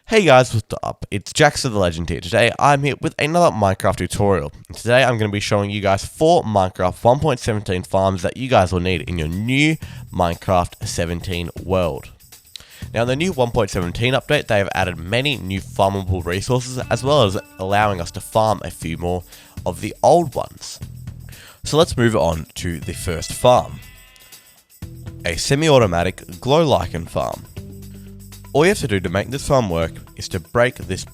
Hey guys, what's up? It's jjaaxxthelegend here. Today I'm here with another Minecraft tutorial. And today I'm going to be showing you guys 4 Minecraft 1.17 farms that you guys will need in your new Minecraft 17 world. Now in the new 1.17 update, they have added many new farmable resources as well as allowing us to farm a few more of the old ones. So let's move on to the first farm. A semi-automatic glow lichen farm. All you have to do to make this farm work is to break this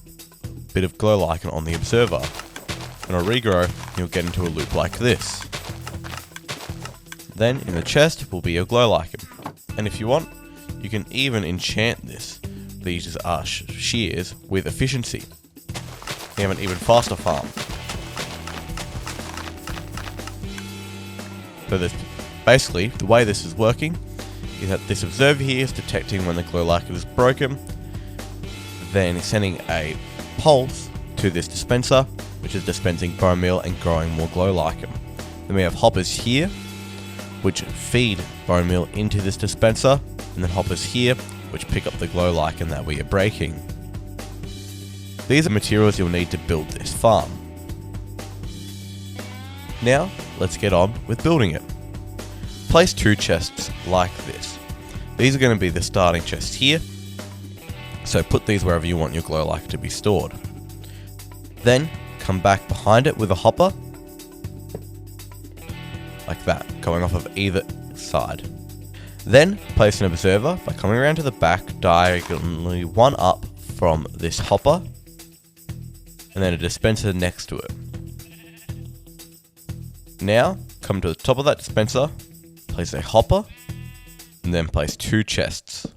bit of glow lichen on the observer. And it'll regrow, and you'll get into a loop like this. Then in the chest will be your glow lichen. And if you want, you can even enchant this. These are shears with efficiency. You have an even faster farm. So this, basically, the way this is working is that this observer here is detecting when the glow lichen is broken, then sending a pulse to this dispenser, which is dispensing bone meal and growing more glow lichen. Then we have hoppers here, which feed bone meal into this dispenser, and then hoppers here, which pick up the glow lichen that we are breaking. These are materials you'll need to build this farm. Now, let's get on with building it. Place 2 chests like this. These are going to be the starting chests here, so put these wherever you want your glow lichen to be stored. Then come back behind it with a hopper, like that, going off of either side. Then place an observer by coming around to the back diagonally 1 up from this hopper, and then a dispenser next to it. Now come to the top of that dispenser, place a hopper, and then place 2 chests.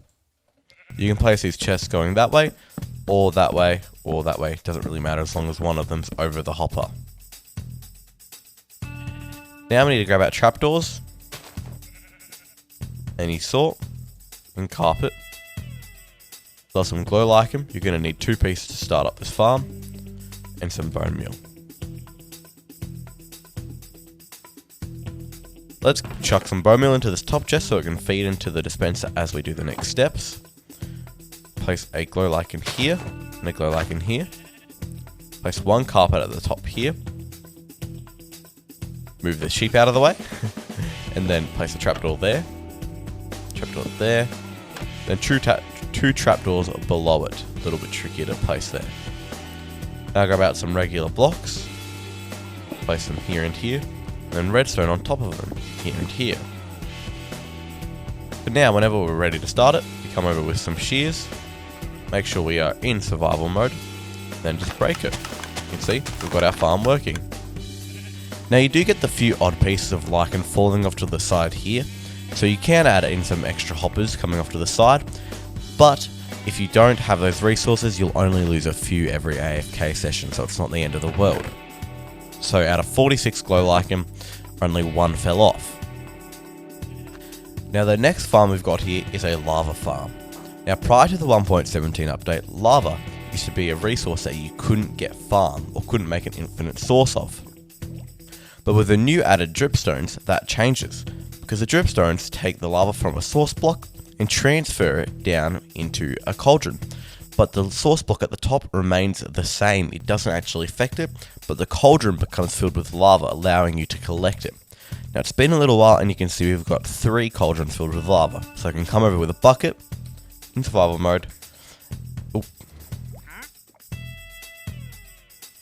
You can place these chests going that way, or that way, or that way. Doesn't really matter as long as one of them's over the hopper. Now we need to grab out trapdoors, any sort, and carpet. Plus some glow lichen. You're going to need 2 pieces to start up this farm, and some bone meal. Let's chuck some bone meal into this top chest so it can feed into the dispenser as we do the next steps. Place a glow lichen here, and a glow lichen here. Place 1 carpet at the top here. Move the sheep out of the way. And then place a trapdoor there. Trapdoor there. Then 2 trapdoors below it. A little bit trickier to place there. Now grab out some regular blocks. Place them here and here. And then redstone on top of them, here and here. But now, whenever we're ready to start it, we come over with some shears, make sure we are in survival mode, then just break it. You can see, we've got our farm working. Now you do get the few odd pieces of lichen falling off to the side here, so you can add in some extra hoppers coming off to the side, but if you don't have those resources, you'll only lose a few every AFK session, so it's not the end of the world. So out of 46 glow lichen, only 1 fell off. Now the next farm we've got here is a lava farm. Now prior to the 1.17 update, lava used to be a resource that you couldn't get farmed or couldn't make an infinite source of. But with the new added dripstones, that changes, because the dripstones take the lava from a source block and transfer it down into a cauldron. But the source block at the top remains the same, it doesn't actually affect it, but the cauldron becomes filled with lava, allowing you to collect it. Now it's been a little while and you can see we've got 3 cauldrons filled with lava. So I can come over with a bucket, in survival mode,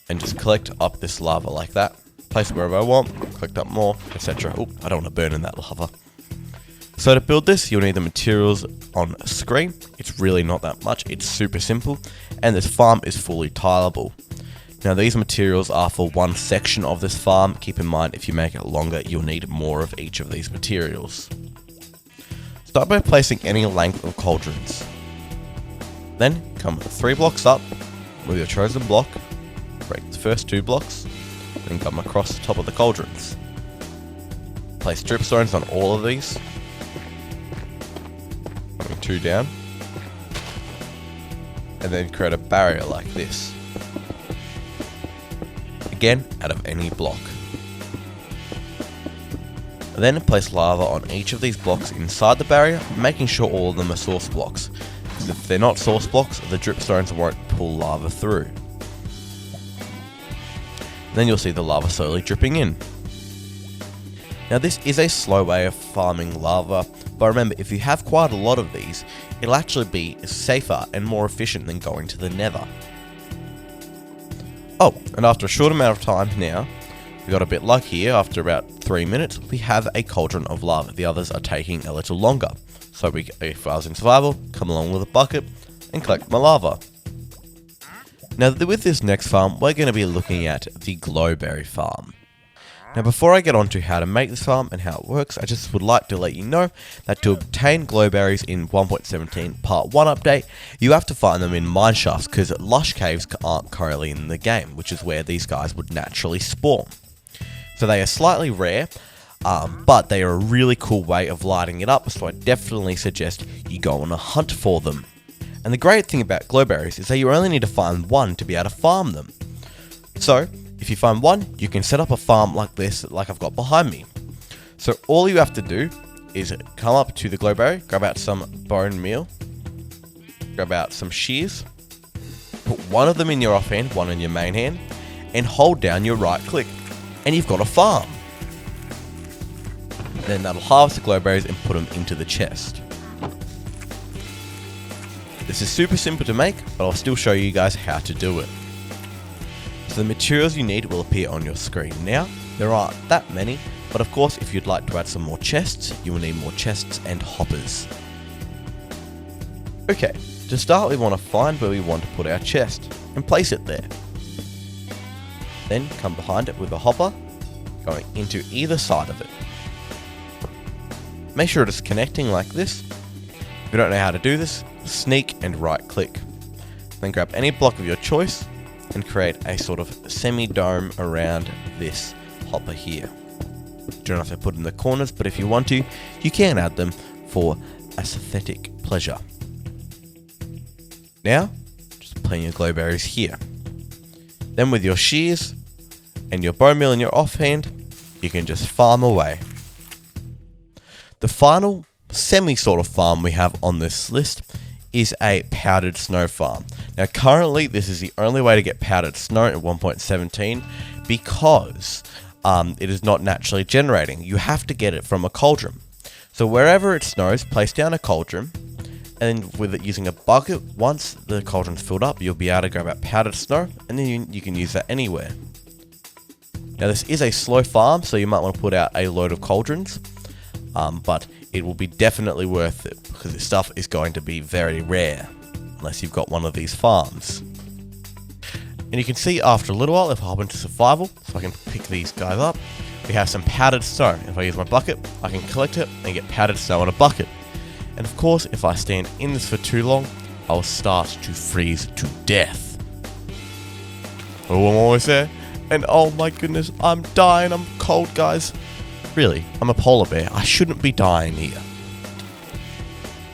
and just collect up this lava like that. Place it wherever I want, collect up more, etc. Oh, I don't want to burn in that lava. So to build this, you'll need the materials on screen. It's really not that much, it's super simple, and this farm is fully tileable. Now these materials are for 1 section of this farm. Keep in mind, if you make it longer, you'll need more of each of these materials. Start by placing any length of cauldrons. Then come 3 blocks up with your chosen block, break the first 2 blocks, then come across the top of the cauldrons. Place dripstones on all of these. 2 down, and then create a barrier like this, again out of any block. Then place lava on each of these blocks inside the barrier, making sure all of them are source blocks. because if they're not source blocks, the dripstones won't pull lava through. Then you'll see the lava slowly dripping in. Now this is a slow way of farming lava, but remember, if you have quite a lot of these, it'll actually be safer and more efficient than going to the nether. Oh, and after a short amount of time now, we got a bit lucky here. After about 3 minutes, we have a cauldron of lava. The others are taking a little longer. So if I was in survival, come along with a bucket and collect my lava. Now with this next farm, we're going to be looking at the Glowberry Farm. Now before I get on to how to make this farm and how it works, I just would like to let you know that to obtain glowberries in 1.17 part 1 update, you have to find them in mineshafts because lush caves aren't currently in the game, which is where these guys would naturally spawn. So they are slightly rare, but they are a really cool way of lighting it up, so I definitely suggest you go on a hunt for them. And the great thing about glowberries is that you only need to find one to be able to farm them. So if you find one, you can set up a farm like this, like I've got behind me. So all you have to do is come up to the glowberry, grab out some bone meal, grab out some shears, put one of them in your offhand, one in your main hand, and hold down your right click, and you've got a farm. Then that'll harvest the glowberries and put them into the chest. This is super simple to make, but I'll still show you guys how to do it. So the materials you need will appear on your screen now. There aren't that many, but of course if you'd like to add some more chests, you will need more chests and hoppers. Okay, to start we want to find where we want to put our chest and place it there. Then come behind it with a hopper, going into either side of it. Make sure it is connecting like this. If you don't know how to do this, sneak and right click. Then grab any block of your choice and create a sort of semi-dome around this hopper here. You don't have to put in the corners, but if you want to, you can add them for aesthetic pleasure. Now, just plant your glowberries here. Then with your shears and your bone meal in your offhand, you can just farm away. The final semi sort of farm we have on this list is a powdered snow farm. Now currently this is the only way to get powdered snow at 1.17 because it is not naturally generating. You have to get it from a cauldron. So wherever it snows, place down a cauldron, and with it using a bucket, once the cauldron's filled up, you'll be able to grab out powdered snow, and then you can use that anywhere. Now this is a slow farm, so you might want to put out a load of cauldrons, but it will be definitely worth it because this stuff is going to be very rare unless you've got one of these farms. And you can see after a little while, if I hop into survival, so I can pick these guys up, we have some powdered snow. If I use my bucket, I can collect it and get powdered snow in a bucket. And of course, if I stand in this for too long, I'll start to freeze to death. Oh, I'm almost there. And oh my goodness, I'm dying, I'm cold, guys. Really, I'm a polar bear, I shouldn't be dying here.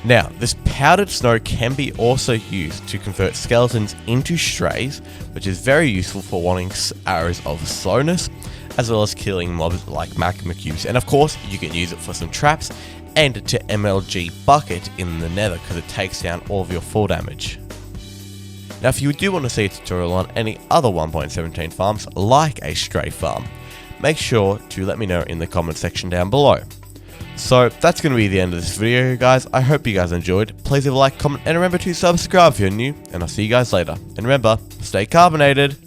Now, this powdered snow can be also used to convert skeletons into strays, which is very useful for wanting arrows of slowness, as well as killing mobs like magma cubes. And of course, you can use it for some traps and to MLG bucket in the nether because it takes down all of your fall damage. Now, if you do want to see a tutorial on any other 1.17 farms like a stray farm, make sure to let me know in the comment section down below. So that's going to be the end of this video, guys. I hope you guys enjoyed. Please leave a like, comment, and remember to subscribe if you're new, and I'll see you guys later. And remember, stay carbonated.